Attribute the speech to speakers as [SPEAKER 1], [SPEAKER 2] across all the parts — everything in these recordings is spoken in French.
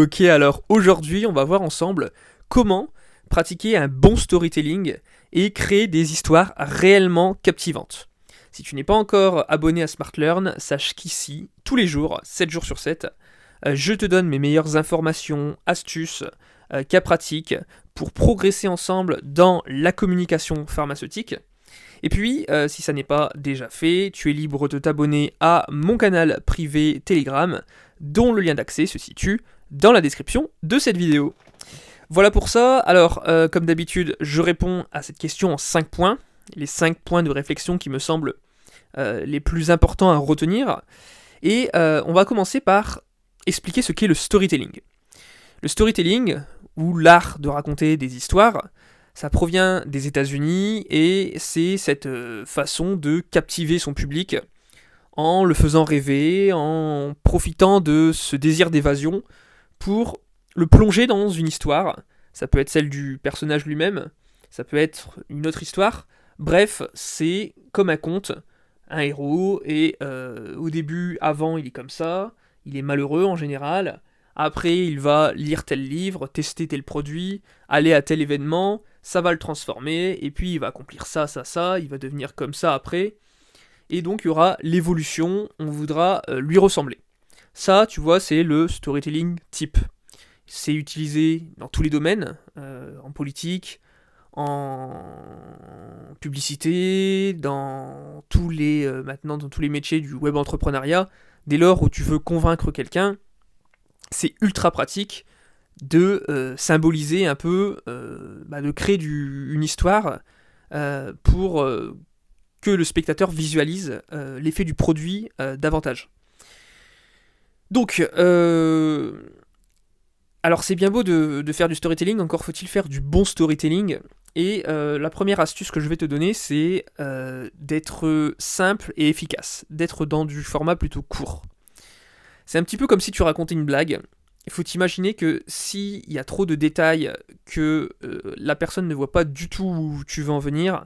[SPEAKER 1] Ok, alors aujourd'hui, on va voir ensemble comment pratiquer un bon storytelling et créer des histoires réellement captivantes. Si tu n'es pas encore abonné à SmartLearn, sache qu'ici, tous les jours, 7 jours sur 7, je te donne mes meilleures informations, astuces, cas pratiques pour progresser ensemble dans la communication pharmaceutique. Et puis, si ça n'est pas déjà fait, tu es libre de t'abonner à mon canal privé Telegram, dont le lien d'accès se situe dans la description de cette vidéo. Voilà pour ça. Alors, comme d'habitude, je réponds à cette question en 5 points. Les 5 points de réflexion qui me semblent les plus importants à retenir. Et on va commencer par expliquer ce qu'est le storytelling. Le storytelling, ou l'art de raconter des histoires, ça provient des États-Unis et c'est cette façon de captiver son public en le faisant rêver, en profitant de ce désir d'évasion pour le plonger dans une histoire. Ça peut être celle du personnage lui-même, ça peut être une autre histoire. Bref, c'est comme un conte, un héros, et au début, avant, il est comme ça, il est malheureux en général. Après, il va lire tel livre, tester tel produit, aller à tel événement, ça va le transformer, et puis il va accomplir ça, il va devenir comme ça après. Et donc il y aura l'évolution, on voudra lui ressembler. Ça, tu vois, c'est le storytelling type. C'est utilisé dans tous les domaines, en politique, en publicité, maintenant dans tous les métiers du web entrepreneuriat. Dès lors où tu veux convaincre quelqu'un, c'est ultra pratique de symboliser un peu, de créer une histoire pour que le spectateur visualise l'effet du produit davantage. Donc, alors c'est bien beau de faire du storytelling, encore faut-il faire du bon storytelling. Et la première astuce que je vais te donner, c'est d'être simple et efficace, d'être dans du format plutôt court. C'est un petit peu comme si tu racontais une blague. Il faut t'imaginer que s'il y a trop de détails, que la personne ne voit pas du tout où tu veux en venir,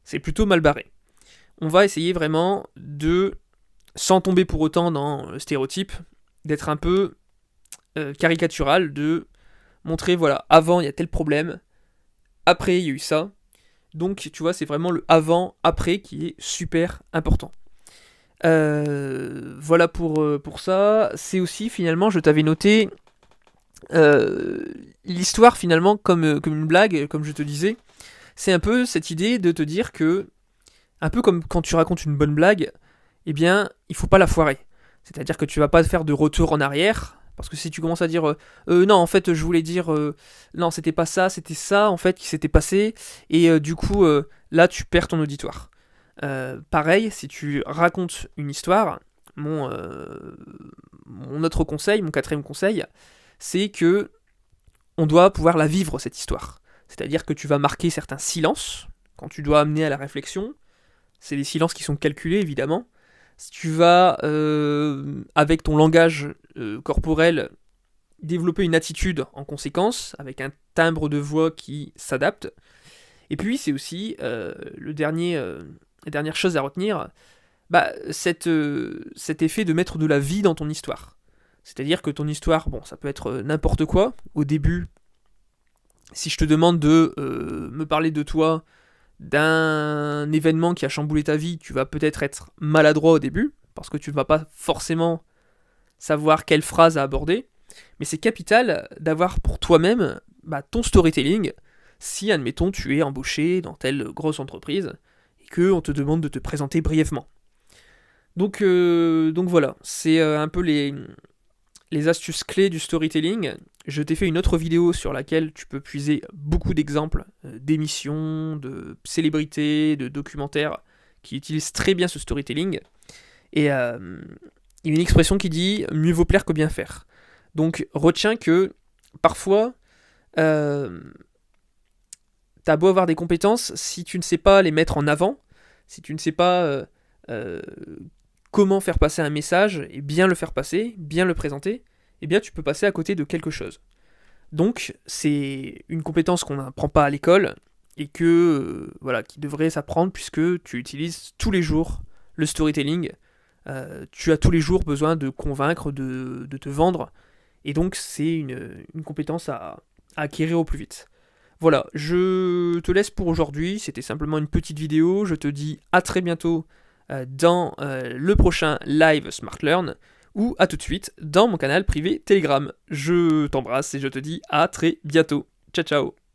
[SPEAKER 1] c'est plutôt mal barré. On va essayer vraiment de, sans tomber pour autant dans le stéréotype, d'être un peu caricatural, de montrer, voilà, avant il y a tel problème, après il y a eu ça. Donc tu vois, c'est vraiment le avant-après qui est super important. Voilà pour ça. C'est aussi finalement, je t'avais noté l'histoire finalement comme une blague, comme je te disais. C'est un peu cette idée de te dire que, un peu comme quand tu racontes une bonne blague, eh bien, il faut pas la foirer. C'est-à-dire que tu vas pas faire de retour en arrière, parce que si tu commences à dire non, en fait, je voulais dire non, c'était pas ça, c'était ça en fait qui s'était passé, et du coup, là, tu perds ton auditoire. Pareil, si tu racontes une histoire, mon autre conseil, mon quatrième conseil, c'est que on doit pouvoir la vivre cette histoire. C'est-à-dire que tu vas marquer certains silences quand tu dois amener à la réflexion. C'est des silences qui sont calculés évidemment. Si tu vas, avec ton langage corporel, développer une attitude en conséquence, avec un timbre de voix qui s'adapte. Et puis c'est aussi la dernière chose à retenir, cet effet de mettre de la vie dans ton histoire. C'est-à-dire que ton histoire, bon, ça peut être n'importe quoi. Au début, si je te demande de me parler de toi, d'un événement qui a chamboulé ta vie, tu vas peut-être être maladroit au début, parce que tu ne vas pas forcément savoir quelle phrase à aborder, mais c'est capital d'avoir pour toi-même ton storytelling, si, admettons, tu es embauché dans telle grosse entreprise, et qu'on te demande de te présenter brièvement. Donc voilà, c'est un peu les astuces clés du storytelling. Je t'ai fait une autre vidéo sur laquelle tu peux puiser beaucoup d'exemples d'émissions, de célébrités, de documentaires qui utilisent très bien ce storytelling. Et il y a une expression qui dit « mieux vaut plaire que bien faire ». Donc retiens que parfois, t'as beau avoir des compétences, si tu ne sais pas les mettre en avant, si tu ne sais pas comment faire passer un message et bien le faire passer, bien le présenter, eh bien tu peux passer à côté de quelque chose. Donc c'est une compétence qu'on n'apprend pas à l'école et que qui devrait s'apprendre puisque tu utilises tous les jours le storytelling. Tu as tous les jours besoin de convaincre, de te vendre, Et donc c'est une compétence à acquérir au plus vite. Voilà, je te laisse pour aujourd'hui, c'était simplement une petite vidéo, je te dis à très bientôt dans le prochain live Smart Learn, ou à tout de suite dans mon canal privé Telegram. Je t'embrasse et je te dis à très bientôt. Ciao ciao.